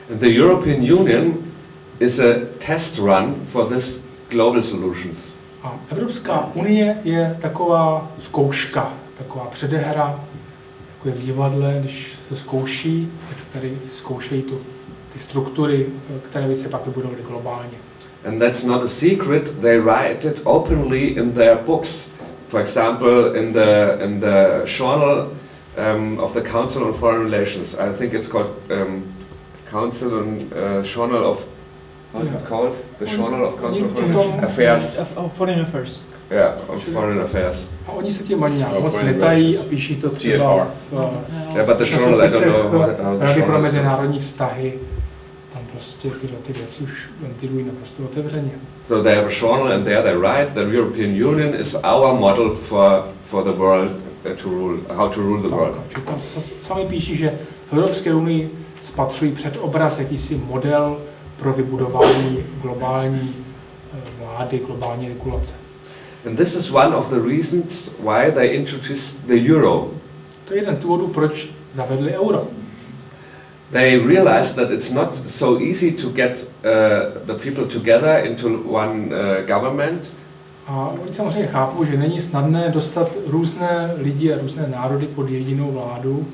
And the European Union is a test run for this global solutions. A Evropská unie je taková zkouška, taková předehra, jako je v divadle, když se zkouší, tak tady zkoušejí ty struktury, které by se pak vybudovaly globálně. And that's not a secret, they write it openly in their books. For example, in the journal of the Council on Foreign Relations. I think it's called Council on Journal of, how is it called? The Journal of Council on Foreign Affairs. Foreign Affairs. Yeah, on Foreign Affairs. A oni se tím ani nějak moc netají a píší to třeba Yeah, but the journal, I don't know how the Rady pro journal is. mezinárodní vztahy. Tam prostě tyhle ty věci už ventilují naprosto otevřeně. So they have a journal and there they write the European Union is our model for the world to rule, how to rule the world. Tak, tam sami píší, že v Evropské unii spatřují před obraz jakýsi model pro vybudování globální vlády, globální regulace. And this is one of the reasons why they introduced the euro. To je jeden z důvodů, proč zavedli euro. They realized that it's not so easy to get the people together into one government. A oni samozřejmě chápou, že není snadné dostat různé lidi a různé národy pod jedinou vládu.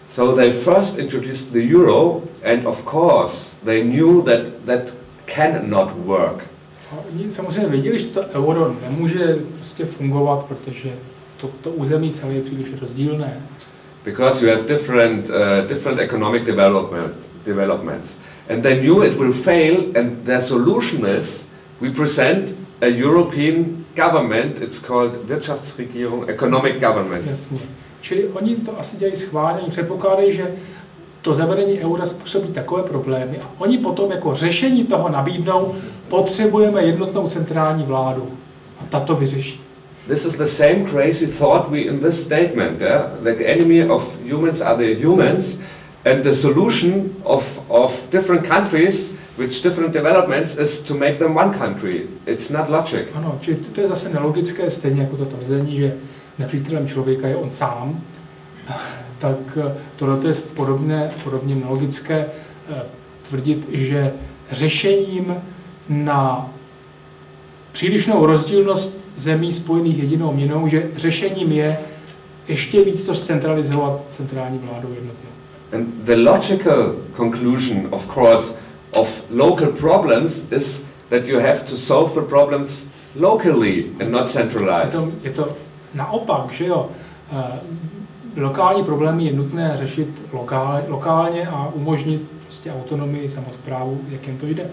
So they first introduced the euro, and of course they knew that cannot work. A oni samozřejmě věděli, že to euro nemůže prostě fungovat, protože to území celé je příliš rozdílné. Because you have different economic developments. And they knew it will fail, and their solution is, we present a European government, it's called Wirtschaftsregierung, economic government. Jasně. Čili oni to asi dělají schválně, předpokládají, že to zavedení eura způsobí takové problémy a oni potom jako řešení toho nabídnou, potřebujeme jednotnou centrální vládu a ta to vyřeší. This is the same crazy thought we in this statement. Yeah? The enemy of humans are the humans, and the solution of different countries with different developments is to make them one country. It's not logic. Ano, čili to je zase nelogické, stejně jako to tvrzení, že nepřítelem člověka je on sám. Tak tohle je podobně nelogické tvrdit, že řešením na přílišnou rozdílnost zemí spojených jedinou měnou, že řešením je ještě víc to zcentralizovat centrální vládou jednotnou. And the logical conclusion, of course, of local problems is that you have to solve the problems locally and not centralized. Je to naopak, že jo? Lokální problémy je nutné řešit lokálně a umožnit prostě autonomii, samosprávu, jak jen to jde.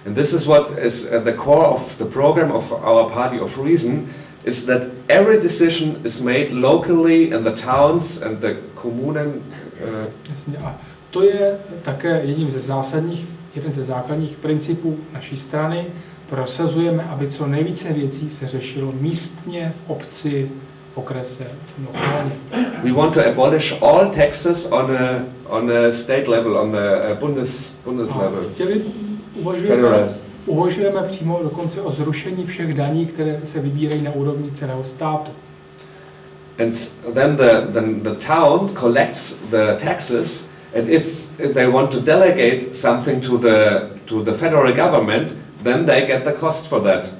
And this is what is at the core of the program of our Party of Reason, is that every decision is made locally in the towns and the kommunen. Jasně, a to je také jeden ze základních principů naší strany. Prosazujeme, aby co nejvíce věcí se řešilo místně, v obci, v okrese, lokálně. We want to abolish all taxes on a state level, on the Bundes level. Uvažujeme přímo dokonce o zrušení všech daní, které se vybírají na úrovni celého státu. And then the town collects the taxes, and if they want to delegate something to the federal government, then they get the cost for that.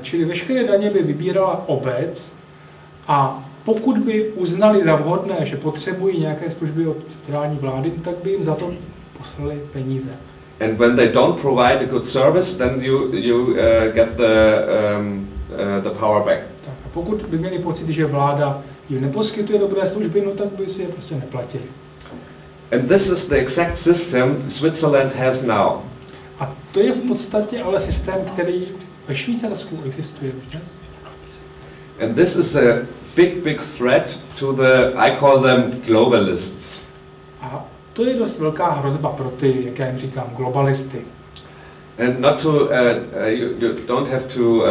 Čili veškeré daně by vybírala obec a pokud by uznali za vhodné, že potřebují nějaké služby od centrální vlády, tak by jim za to poslali peníze. And when they don't provide a good service, then you get the power back. Tak a pokud by měli pocit, že vláda jim neposkytuje dobré služby, no tak by si je prostě neplatili. And this is the exact system Switzerland has now. A to je v podstatě ale systém, který ve Švýcarsku existuje už dnes. And this is a big threat to the, I call them globalists. A to je dost velká hrozba pro ty, jak já jim říkám, globalisty. And not to, you don't have to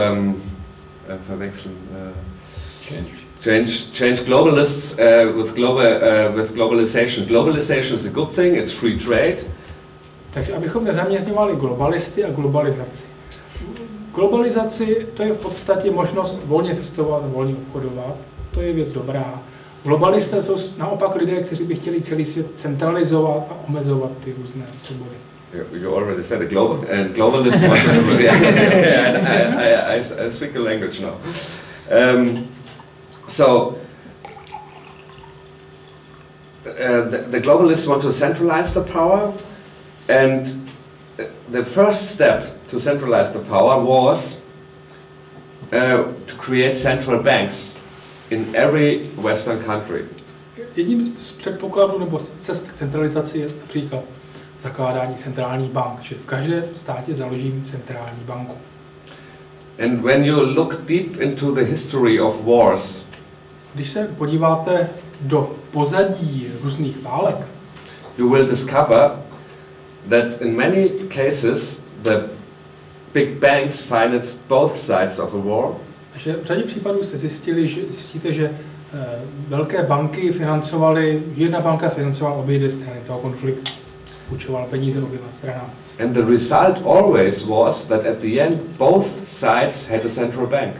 change globalists with globalization. Globalization is a good thing, it's free trade. Takže abychom nezaměňovali globalisty a globalizaci. Globalizaci to je v podstatě možnost volně cestovat, volně obchodovat, to je věc dobrá. Globalisté jsou naopak lidé, kteří by chtěli celý svět centralizovat a omezovat ty různé svobody. You already said a globalist. I speak the language now. The globalists want to centralize the power, and the first step to centralize the power was to create central banks in every Western country. Jedním z předpokladů nebo cest k centralizaci je například zakládání centrální bank, že v každém státě založím centrální banku. And when you look deep into the history of wars, když se podíváte do pozadí různých válek, you will discover that in many cases the big banks financed both sides of a war. Že v řadě případů se zjistíte, že velké banky financovaly, jedna banka financovala obě dvě strany toho konfliktu, půjčovala peníze oběma stranám. And the result always was that at the end both sides had a central bank.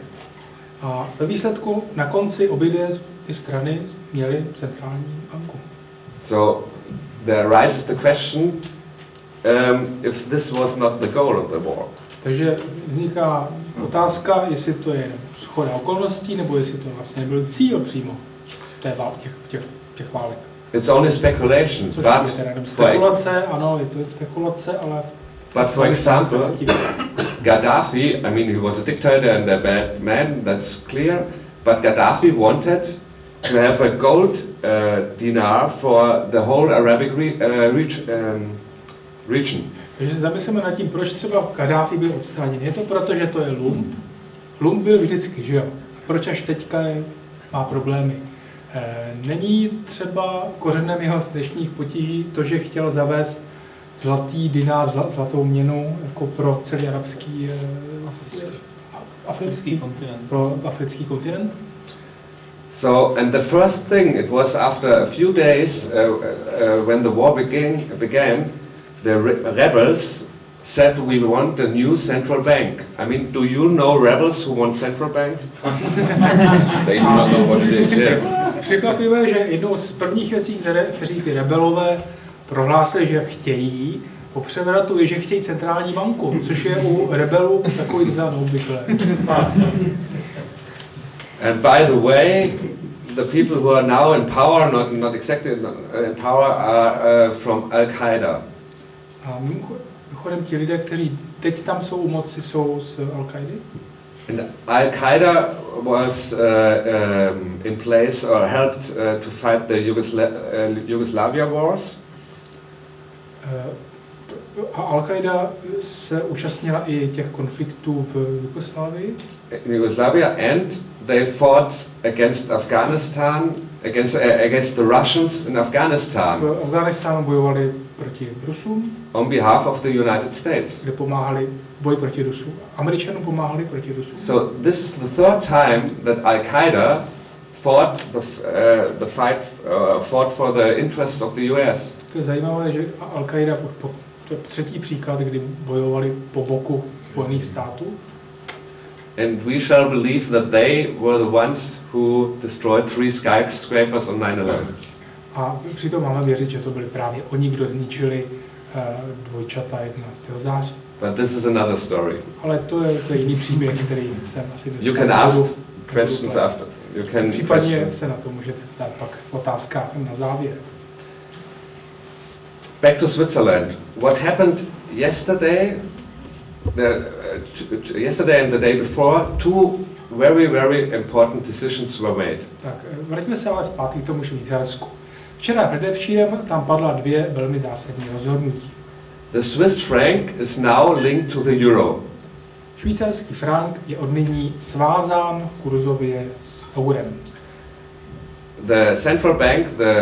A ve výsledku na konci obě dvě strany měly centrální banku. So there arises the question if this was not the goal of the war. Takže vzniká otázka, jestli to je shoda okolností, nebo jestli to vlastně nebyl cíl přímo těch válek. It's only speculation, což je teda jenom spekulace, ano, je to spekulace, ale... But for example, Gaddafi, I mean he was a dictator and a bad man, that's clear, but Gaddafi wanted to have a gold dinar for the whole Arabic region. Takže se zamyslíme nad tím, proč třeba Gaddafi byl odstraněn. Je to proto, že to je lump? Lump byl vždycky, že jo? Proč až teďka má problémy? Není třeba kořenem jeho dnešních potíží to, že chtěl zavést zlatý dinár, zlatou měnu jako pro celý africký kontinent? So, and the first thing, it was after a few days when the war began, the rebels said we want a new central bank. I mean, do you know rebels who want central banks? They do not know what it is. Překvapivé, že jednou z prvních věcí, kteří ty rebelové prohlásili, že chtějí, po převratu je, že chtějí centrální banku, což je u rebelů takový docela neobvyklé. And by the way, the people who are now in power, not exactly in power, are from Al-Qaeda. A mimochodem ti lidé, kteří teď tam jsou u moci, jsou z Al-Qaidy? And Al-Qaeda was in place or helped to fight the Yugoslavia wars. A Al-Qaida se účastnila i těch konfliktů v Jugoslávii? In Yugoslavia, and they fought against Afghanistan, against the Russians in Afghanistan. V Afghánistánu bojovali proti Rusům. On behalf of the United States. Kde pomáhali boj proti Rusům. Američanům pomáhali proti Rusům. So this is the third time that Al-Qaeda fought fought for the interests of the US. To je zajímavé, že Al-Qaida to je třetí příklad, kdy bojovali po boku Spojených států. And we shall believe that they were the ones who destroyed 3 skyscrapers on 9/11. A přitom máme věřit, že to byli právě oni, kdo zničili dvojčata 11. září. But this is another story. Ale to je jiný příběh, který jsem asi dneska... You can ask questions after. Případně se na to můžete ptát pak v otázkách na závěr. Back to Switzerland. What happened yesterday? Yesterday and the day before, 2 very, very important decisions were made. Tak, vraťme se ale zpátky k tomu Švýcarsku. Včera předevčírem tam padla 2 velmi zásadní rozhodnutí. The Swiss franc is now linked to the euro. Švýcarský frank je od nyní svázán kurzově s eurem. The central bank, the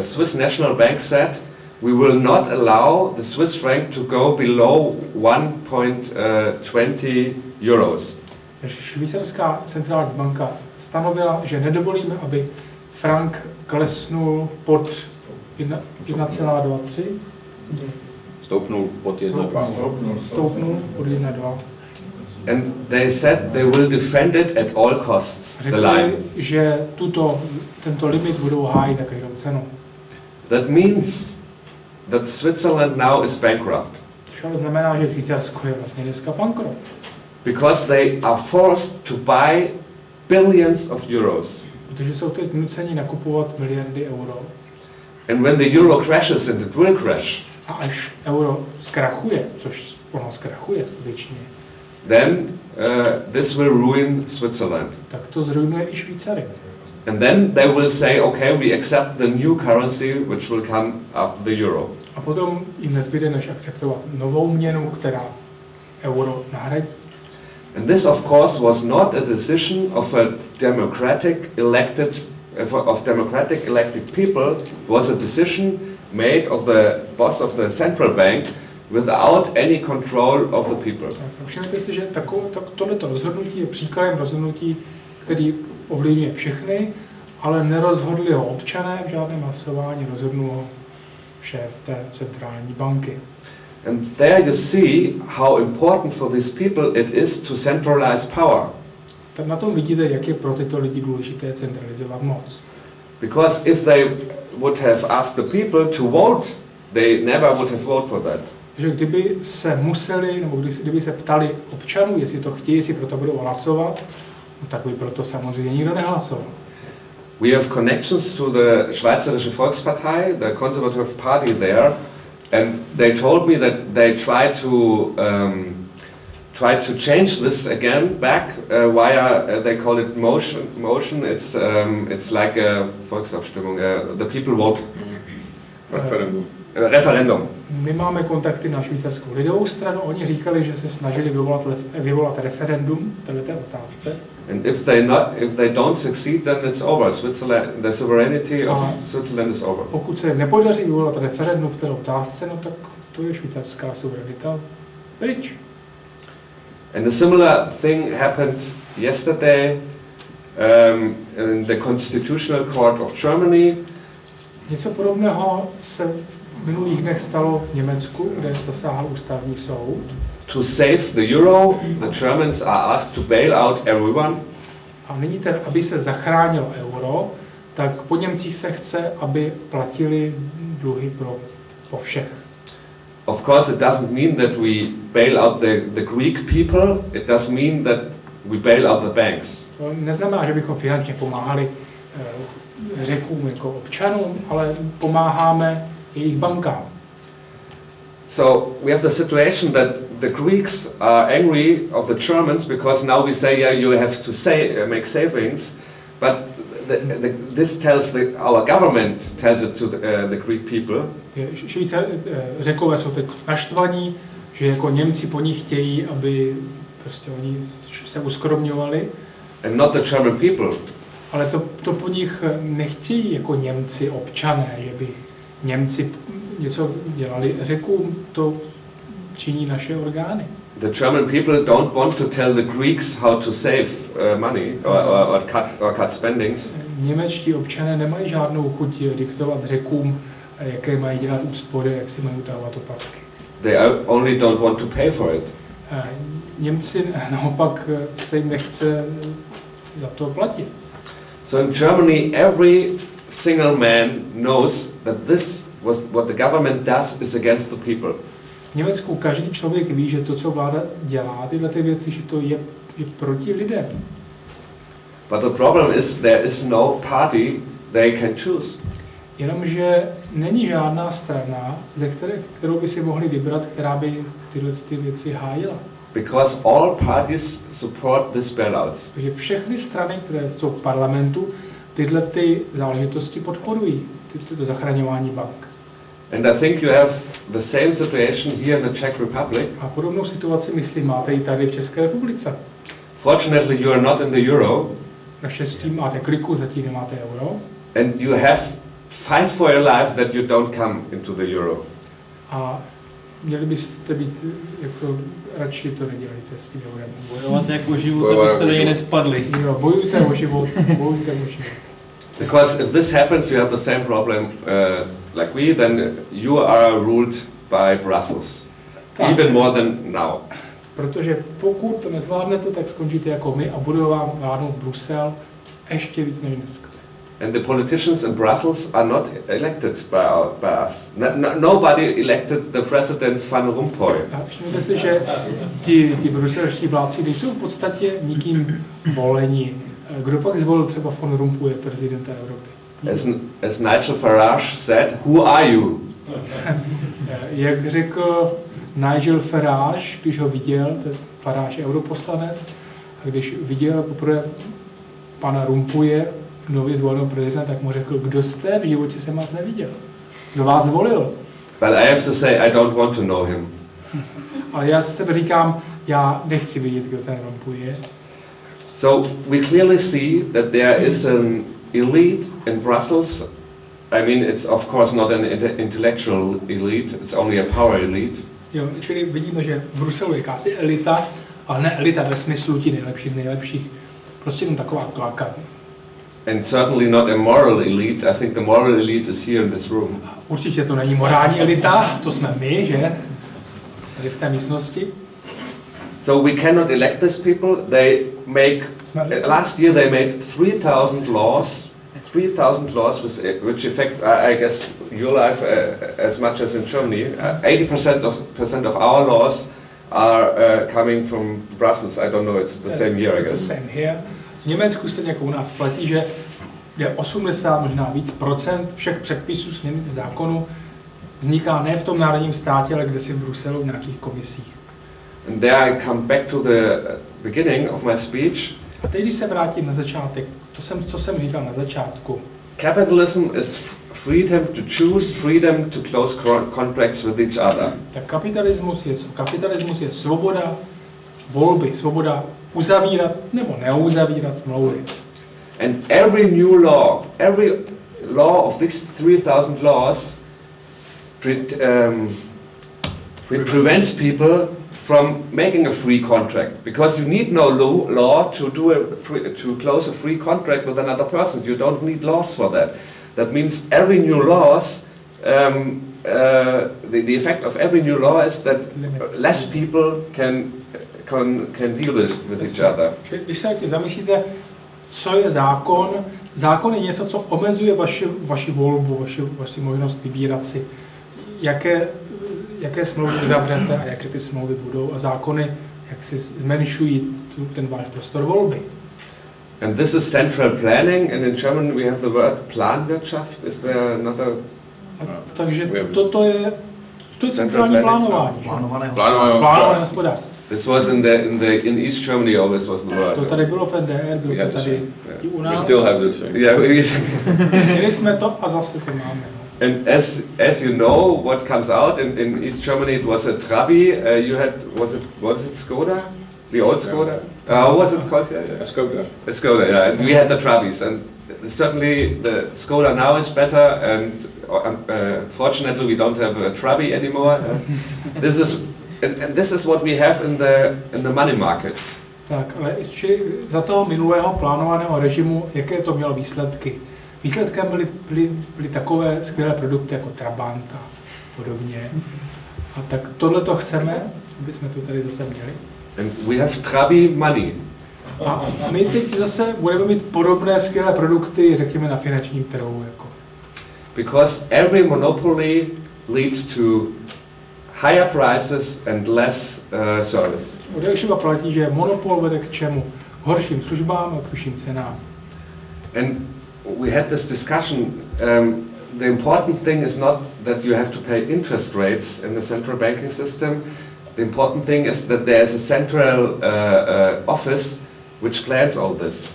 Swiss National Bank said, we will not allow the Swiss franc to go below 1.20 euros. Takže švýcarská centrální banka stanovila, že nedovolíme, aby frank klesnul pod 1,23. Stoupnul pod 1,2. Stoupnul pod 1,2. And they said they will defend it at all costs, the line. Řekli, že tento limit budou hájit za každou cenu. That means that Switzerland now is bankrupt. Což ale znamená, že Švýcarsko je vlastně dneska bankrot. Because they are forced to buy billions of euros. Protože jsou teď nuceni nakupovat miliardy euro. And when the euro crashes, and it will crash, A až euro zkrachuje, což ono zkrachuje skutečně, then this will ruin Switzerland. tak to zruinuje i Švýcary. And then they will say, okay, we accept the new currency which will come after the euro. A potom jim nezbyde než akceptovat novou měnu, která euro nahradí. And this, of course, was not a decision of a democratic elected people. It was a decision made of the boss of the central bank without any control of the people. Všimněte si, že tohleto rozhodnutí je příkladem rozhodnutí, který ovlivňuje všechny, ale nerozhodli ho občané v žádném hlasování, rozhodnul ho šéf té centrální banky. And there you see how important for these people it is to centralize power. Tak na tom vidíte, jak je pro tyto lidi důležité centralizovat moc. Because if they would have asked the people to vote, they never would have voted for that. Že kdyby se museli, nebo kdyby se ptali občanů, jestli to chtějí, jestli proto budou hlasovat, no tak by proto samozřejmě nikdo nehlasoval. We have connections to the Schweizerische Volkspartei, the conservative party there, and they told me that they try to change this again back via they call it motion. It's like a Volksabstimmung. The people vote. Referendum. My máme kontakty na švýcarskou lidovou stranu. Oni říkali, že se snažili vyvolat referendum v této otázce. And if they don't succeed, then it's over. Switzerland, the sovereignty of Switzerland is over. Pokud se nepodaří vyvolat referendum v této otázce, no tak to je švýcarská suverenita pryč. And a similar thing happened yesterday in the Constitutional Court of Germany. Něco podobného se v minulých dnech stalo v Německu, kde zasáhl ústavní soud. To save the euro, the Germans are asked to bail out everyone. A nyní tedy, aby se zachránilo euro, tak po Němcích se chce, aby platili dluhy po všech. Of course, it doesn't mean that we bail out the Greek people. It does mean that we bail out the banks. To neznamená, že bychom finančně pomáhali Řekům jako občanům, ale pomáháme jejich bankám. So we have the situation that the Greeks are angry of the Germans because now we say, yeah, you have to make savings, but this tells our government tells it to the Greek people. Řekové jsou teď naštvaní, že jako Němci po nich chtějí, aby prostě oni se uskromňovali. And not the German people. Ale to po nich nechtějí jako Němci občané, že by Němci něco dělali. Řekům to činí naše orgány. The German people don't want to tell the Greeks how to save money or cut spendings. Němečtí občané nemají žádnou chuť diktovat Řekům, jaké mají dělat úspory, jak si mají utahovat opasky. They only don't want to pay for it. Němci naopak se jim nechce za to platit. So in Germany, every single man knows that this was what the government does is against the people. V Německu každý člověk ví, že to, co vláda dělá, tyhle ty věci, že to je proti lidem. But the problem is there is no party they can choose. Jenomže není žádná strana, kterou by si mohli vybrat, která by tyhle ty věci hájila. Because all parties support this bailouts. Takže všechny strany, které jsou v parlamentu, tyhle ty záležitosti podporují, to zachraňování bank. And I think you have the same situation here in the Czech Republic. A podobnou situaci, myslím, máte i tady v České republice. Fortunately, you are not in the euro. Naštěstí máte kliku, zatím nemáte euro. And you have fight for your life that you don't come into the euro. A měli byste být, jako radši to nedělejte s tím eurem. Bojovat jak o život, abyste do něj nespadli. Jo, bojujte o život, bojujte o život. Because if this happens, you have the same problem like we, then you are ruled by Brussels. Tak. Even more than now. Protože pokud to nezvládnete, tak skončíte jako my a bude vám vládnout Brusel ještě víc než dneska. And the politicians in Brussels are not elected by us. Nobody elected the president Van Rompuy. A všimněte si, že ti bruselští vládci nejsou v podstatě nikým voleni. Kdo pak zvolil třeba Van Rompuye, prezidenta Evropy? As Nigel Farage said, who are you? Jak řekl Nigel Farage, když ho viděl, Farage je europoslanec, a když viděl poprvé pana Rompuye, nově zvoleného prezidenta, tak mu řekl, kdo jste, v životě jsem vás neviděl. Kdo vás zvolil? But I have to say, I don't want to know him. Ale já se sebe říkám, já nechci vidět, kdo ten Rompuy je. So we clearly see that there is an elite in Brussels. I mean, it's of course not an intellectual elite, it's only a power elite. Jo, čili vidíme, že v Bruselu je jakási elita, ale ne elita ve smyslu ti nejlepší z nejlepších, prostě jen taková klaka. And certainly not a moral elite. I think the moral elite is here in this room. Určitě to není morální elita, to jsme my, že? Tady v té místnosti. So we cannot elect these people. They make, last year they made 3,000 laws, which affect, I guess, your life as much as in Germany. 80% of our laws are coming from Brussels. I don't know, it's the same here, I guess. It's the same here. V Německu stejně jako u nás platí, že je 80, možná víc procent všech předpisů, směrnic, zákonů vzniká ne v tom národním státě, ale kde si v Bruselu v nějakých komisích. And there I come back to the beginning of my speech. A teď, když se vrátím na začátek, co jsem říkal na začátku. Capitalism is freedom to choose, freedom to close contracts with each other. Tak kapitalismus je co? Kapitalismus je svoboda volby, svoboda uzavírat nebo neuzavírat smlouvy. And every law of these 3,000 laws prevents people from making a free contract, because you need no law to close a free contract with another person. You don't need laws for that. That means every new laws, the effect of every new law is that less people can deal with each other. Když se tím zamyslíte, co je zákon? Zákon je něco, co omezuje vaši volbu, vaši možnost vybírat si, jaké smlouvy uzavřete a jaké ty smlouvy budou, a zákony, jak si zmenšují ten váš prostor volby. And this is central planning, and in German we have the word Planwirtschaft. Is there another? Takže toto je centrální plánování. Plánované hospodářství. This was in East Germany always was the word. To tady bylo v NDR, bylo to tady i u nás. We still have this. Měli jsme to a zase to máme. And as you know, what comes out in East Germany, it was a Trabi. You had was it Skoda, the old Skoda? What was it called? A Skoda. A Skoda, yeah. And we had the Trabis, and certainly the Skoda now is better. And fortunately, we don't have a Trabi anymore. This is what we have in the money markets. Tak, ale za toho minulého plánovaného režimu, jaké to mělo výsledky? Výsledkem byly takové skvělé produkty jako Trabant a podobně. A tak tohle to chceme, aby jsme to tady zase měli. And we have Trabi money. A my teď zase budeme mít podobné skvělé produkty, řekněme, na finančním trhu. Jako. Because every monopoly leads to higher prices and less service. Odešliva platí, že monopol vede k čemu? K horším službám a k vyšším cenám. And we had this discussion. The important thing is not that you have to pay interest rates in the central banking system. The important thing is that there is a central office which plans all this.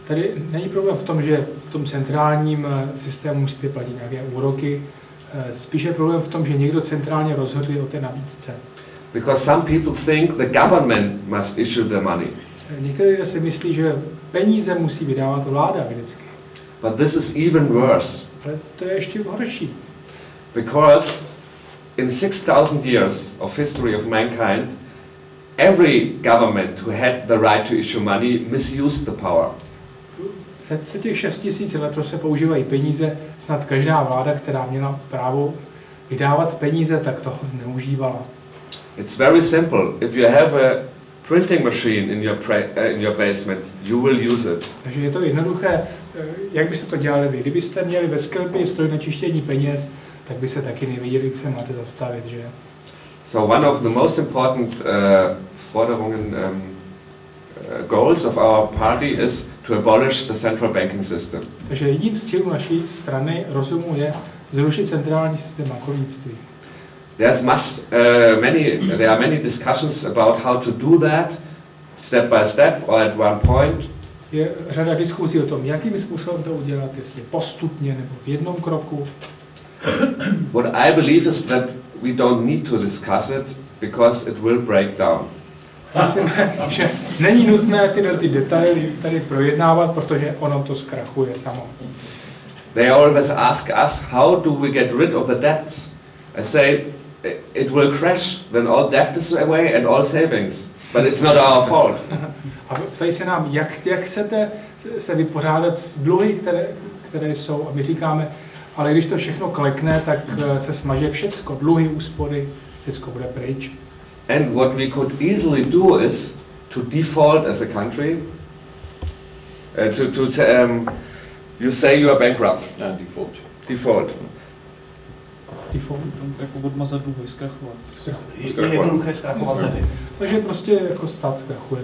Tady není problém v tom, že v tom centrálním systému musíte platit nějaké úroky. Spíše problém v tom, že někdo centrálně rozhoduje o té nabídce. Because some people think the government must issue the money. Někteří lidé si myslí, že peníze musí vydávat vláda vždycky. But this is even worse. Ale to je ještě horší. Because in 6,000 years of history of mankind, every government who had the right to issue money misused the power. Se těch 6,000 let, co se používají peníze, snad každá vláda, která měla právo vydávat peníze, tak toho zneužívala. It's very simple. If you have a printing machine in your basement, you will use it. Takže je to jednoduché. Jak byste to dělali vy? Kdybyste měli ve sklepě stroj na čištění peněz, tak by se taky nevěděli, když se máte zastavit, že? So one of the most important Forderungen, goals of our party is to abolish the central banking system. Takže jedním z cílů naší strany rozumu je zrušit centrální systém bankovnictví. There are many discussions about how to do that, step by step or at one point. Je řada diskuzí o tom, jakým způsobem to udělat, jestli postupně nebo v jednom kroku. What I believe is that we don't need to discuss it because it will break down. Myslím, že není nutné ty detaily tady projednávat, protože ono to zkrachuje samo. They always ask us, how do we get rid of the debts? I say, it will crash, then all debt is away and all savings. But it's not our fault. A ptají se nám, jak chcete se vypořádat s dluhy, které jsou. A my říkáme, ale když to všechno klekne, tak se smaže všecko. Dluhy, úspory, všecko bude pryč. And what we could easily do is to default as a country. You say you are bankrupt. Default. Jako odmazat dluhy, zkrachovat. Je jednoduché zkrachovat zemi. Takže prostě jako stát zkrachuje.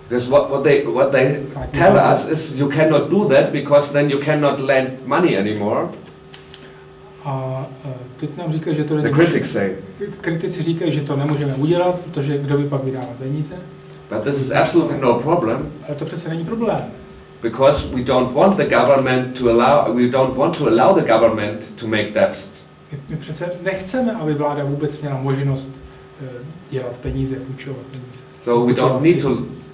Because what they tell us is you cannot do that because then you cannot lend money anymore. A teď nám říkají, že to The critics say. Kritici říkají, že to nemůžeme udělat, protože kdo by pak vydával peníze. But this is absolutely no problem. Ale to přece není problém. Because we don't want the government to allow the government to make debts. My přece nechceme, aby vláda vůbec měla možnost dělat peníze, půjčovat peníze. So we don't need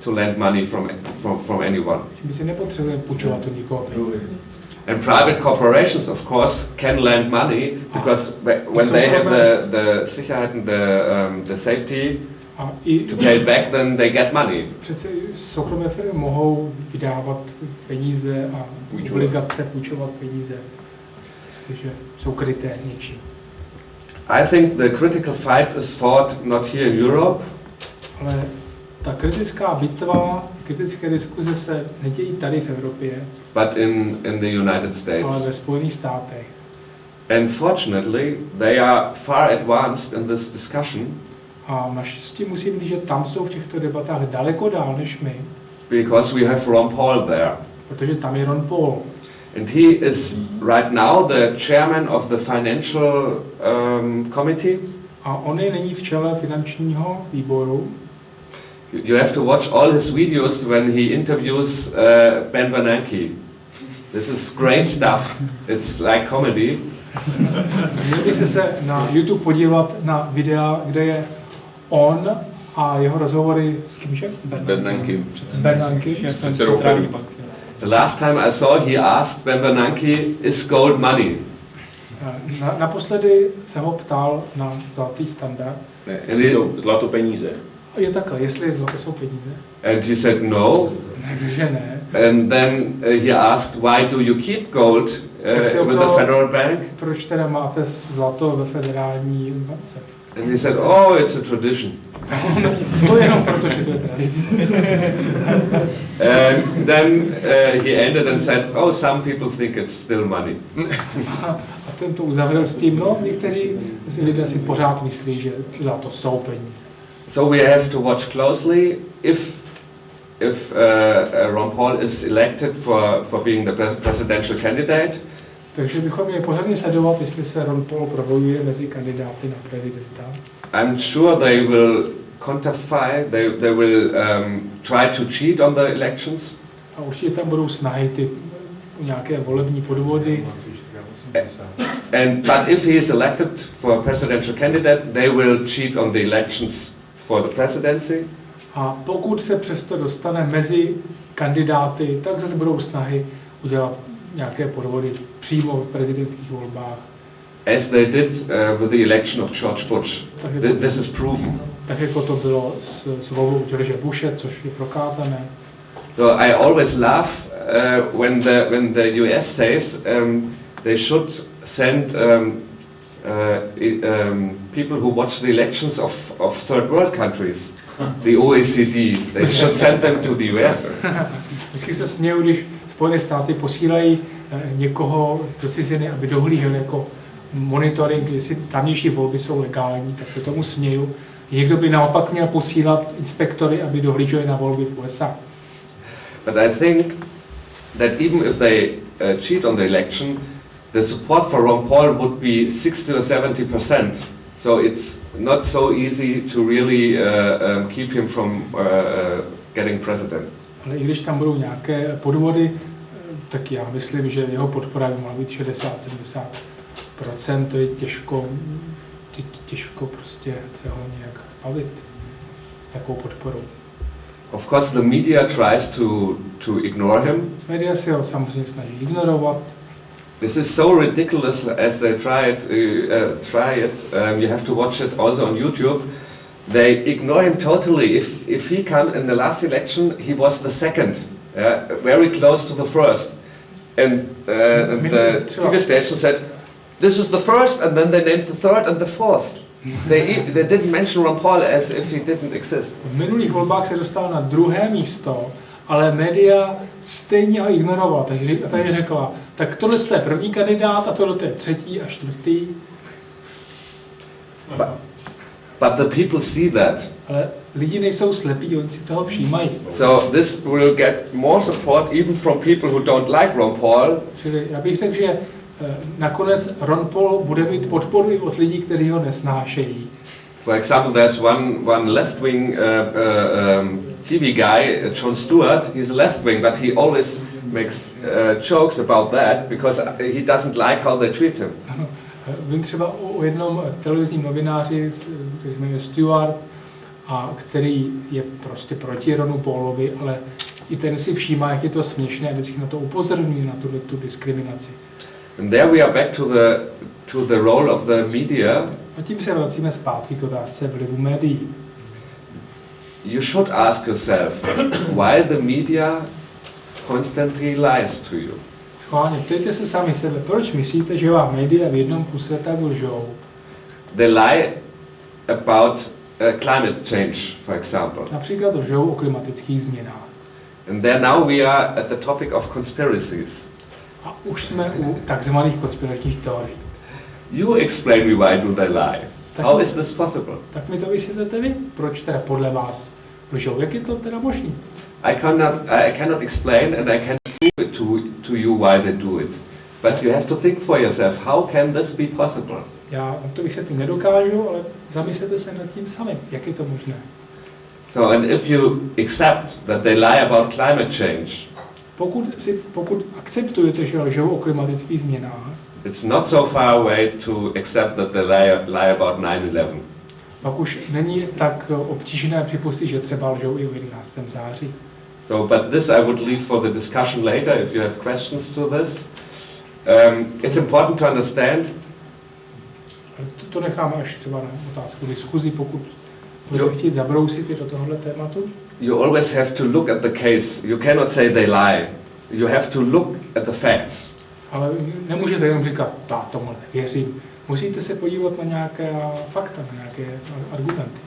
to lend money from anyone. My si nepotřebujeme půjčovat od nikoho peníze. And private corporations, of course, can lend money because when they have the Sicherheit and the safety to pay it back, then they get money. Přece soukromé firmy mohou vydávat peníze a obligace, půjčovat peníze, jestliže jsou kryté něčím. I think the critical fight is fought not here in Europe. Ale ta kritická bitva, kritické diskuze se nedějí tady v Evropě, but in the United States. Ale ve Spojených státech. And fortunately, they are far advanced in this discussion. A naštěstí musím říct, že tam jsou v těchto debatách daleko dál než my. Because we have Ron Paul there. Protože tam je Ron Paul. And he is right now the chairman of the financial committee. A on je nyní v čele finančního výboru. You have to watch all his videos when he interviews Ben Bernanke. This is great stuff. It's like comedy. Měli byste se na YouTube podívat na videa, kde je on a jeho rozhovory s kýmže? Bernanke. The last time I saw, he asked Ben Bernanke, is gold money? Naposledy se ho ptal na zlatý standard. Ne, jestli jsou zlato peníze. Je takhle, jestli zlato jsou peníze. And he said no. Takže ne. And then he asked, why do you keep gold with the Federal Bank? Proč teda máte zlato ve federální bance? And he said, oh, it's a tradition. To je jenom proto, že to je tradice. And then he ended and said, oh, some people think it's still money. A ten to uzavřel s tím, no, někteří lidé si pořád myslí, že zlato jsou peníze. So we have to watch closely if Ron Paul is elected for being the presidential candidate. Takže bychom měli pozorně sledovat, jestli se Ron Paul probojuje mezi kandidáty na prezidenta. I'm sure they will counterfeit, they will try to cheat on the elections. A určitě tam budou snahy nějaké volební podvody. But if he is elected for presidential candidate, they will cheat on the elections for the presidency. A pokud se přesto dostane mezi kandidáty, tak zase budou snahy udělat nějaké podvody přímo v prezidentských volbách. As they did with the election of George Bush. This is proven. Tak jako to bylo s volbou George Bushe, což je prokázané. So I always laugh when the US says they should send people who watch the elections of third world countries, the OECD, they should send them to the US. Vždycky se směju, když Spojené státy posílají někoho do ciziny, aby dohlížel jako monitoring, jestli tamnější volby jsou legální, tak se tomu směju. Někdo by naopak měl posílat inspektory, aby dohlíželi na volby v USA. But I think that even if they cheat on the election, the support for Ron Paul would be 60 or 70%. So it's not so easy to really keep him from getting president. Ale i když tam budou nějaké podvody, tak já myslím, že jeho podpora by mohla být 60-70%. To je těžko prostě se ho nějak zbavit s takovou podporou. Of course, the media tries to ignore him. Média se ho samozřejmě snaží ignorovat. This is so ridiculous as they try it. You have to watch it also on YouTube. They ignore him totally. If he came in the last election, he was the second, very close to the first. And the TV station said, this is the first, and then they named the third and the fourth. They didn't mention Ron Paul as if he didn't exist. V minulých volbách se dostal na druhé místo, ale média stejně ho ignorovala, takže řekla, tak tohle je první kandidát a tohle je třetí a čtvrtý. But the people see that. Ale lidi nejsou slepí, oni si toho všímají. So this will get more support even from people who don't like Ron Paul. Čili já bych řekl, že nakonec Ron Paul bude mít podporu i od lidí, kteří ho nesnášejí. For example, there's one left-wing TV guy, Jon Stewart. He's left-wing, but he always makes jokes about that because he doesn't like how they treat him. Ano, vím třeba o jednom televizním novináři, který se jmenuje Stewart, a který je prostě proti Ronu Paulovi, ale i ten si všímá, jak je to směšné a vždycky na to upozorňuje, na tu diskriminaci. And there we are back to the role of the media. A tím se vracíme zpátky k otázce vlivu médií. You should ask yourself why the media constantly lies to you. Schválně, ptejte se sami sebe, proč myslíte, že vám média v jednom kuse tak lžou? They lie about climate change, for example. Například lžou o klimatických změnách. And there now we are at the topic of conspiracies. A už jsme u takzvaných konspiračních teorií. You explain me why do they lie. How is this possible? Tak mi to vysvětlete vy, proč teda podle vás lžou, jak je to teda možné? I cannot explain and I cannot prove it to you why they do it. But you have to think for yourself, how can this be possible? Já vám to vysvětlit nedokážu, ale zamyslete se nad tím sami, jak je to možné. So, and if you accept that they lie about climate change, pokud akceptujete, že lžou o klimatických změnách, it's not so far away to accept that they lie about 9/11. pak už není tak obtížné připustit, že třeba lžou i o 11. září. So, but this I would leave for the discussion later if you have questions to this. It's important to understand. To necháme až třeba na otázku diskuzi, pokud budete chtít zabrousit i do tohohle tématu. You always have to look at the case. You cannot say they lie. You have to look at the facts. Ale nemůžete jenom říkat, já tomu nevěřím. Musíte se podívat na nějaké fakta, na nějaké argumenty.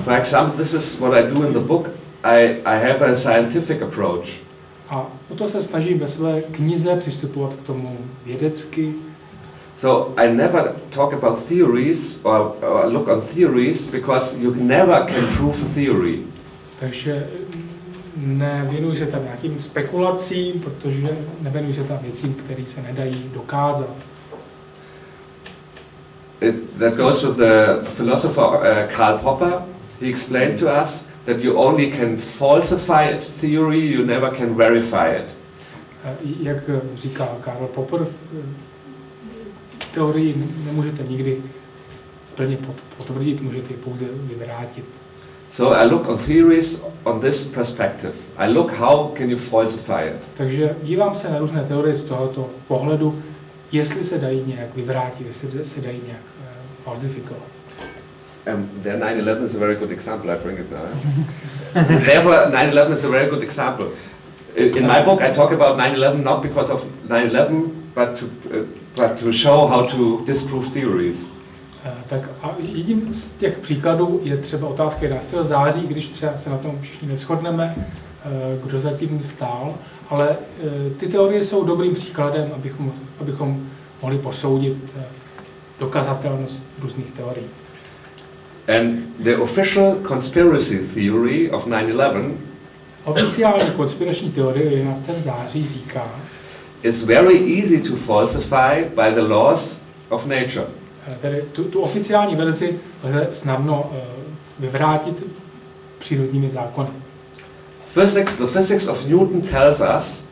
For example, this is what I do in the book. I have a scientific approach. A o to se snažím ve své knize přistupovat k tomu vědecky. So I never talk about theories or look on theories because you never can prove a theory. Takže nevěnuji se tam nějakým spekulacím, protože nevěnuji se tam věcím, které se nedají dokázat. That goes with the philosopher Karl Popper. He explained to us that you only can falsify a theory, you never can verify it. Jak říká Karl Popper, teorii nemůžete nikdy plně potvrdit, můžete ji pouze vyvrátit. So I look on theories on this perspective. I look how can you falsify it. Takže dívám se na různé teorie z tohoto pohledu, jestli se dají nějak vyvrátit, jestli se dají nějak falsifikovat. There 9/11 is a very good example. I bring it now. Therefore, 9/11 is a very good example. In my book, I talk about 9/11 not because of 9/11, but to show how to disprove theories. Tak a jedním z těch příkladů je třeba otázka 11. září, když třeba se na tom všichni neshodneme, kdo zatím stál, ale ty teorie jsou dobrým příkladem, abychom mohli posoudit dokazatelnost různých teorií. And the official conspiracy theory of 9/11 Oficiální konspirační teorie 11. září říká, is very easy to falsify by the laws of nature. Tedy tu oficiální verzi lze snadno vyvrátit přírodními zákony. The physics of Newton tells us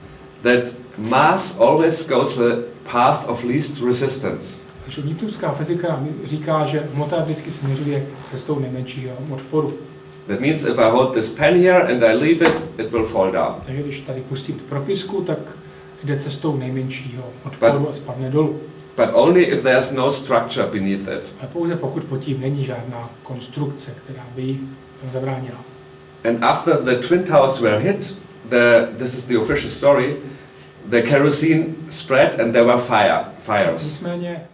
that mass always goes the path of least resistance. Takže newtonská fyzika nám říká, že hmota vždycky směřuje cestou nejmenšího odporu. That means if I hold this pen here and I leave it, it will fall down. Takže když tady pustím tu propisku, tak jde cestou nejmenšího odporu a spadne dolů. But only if there's no structure beneath it. Ale pouze pokud pod tím není žádná konstrukce, která by jí zabránila. And after the Twin Towers were hit, this is the official story, the kerosene spread and there were fires. Nicméně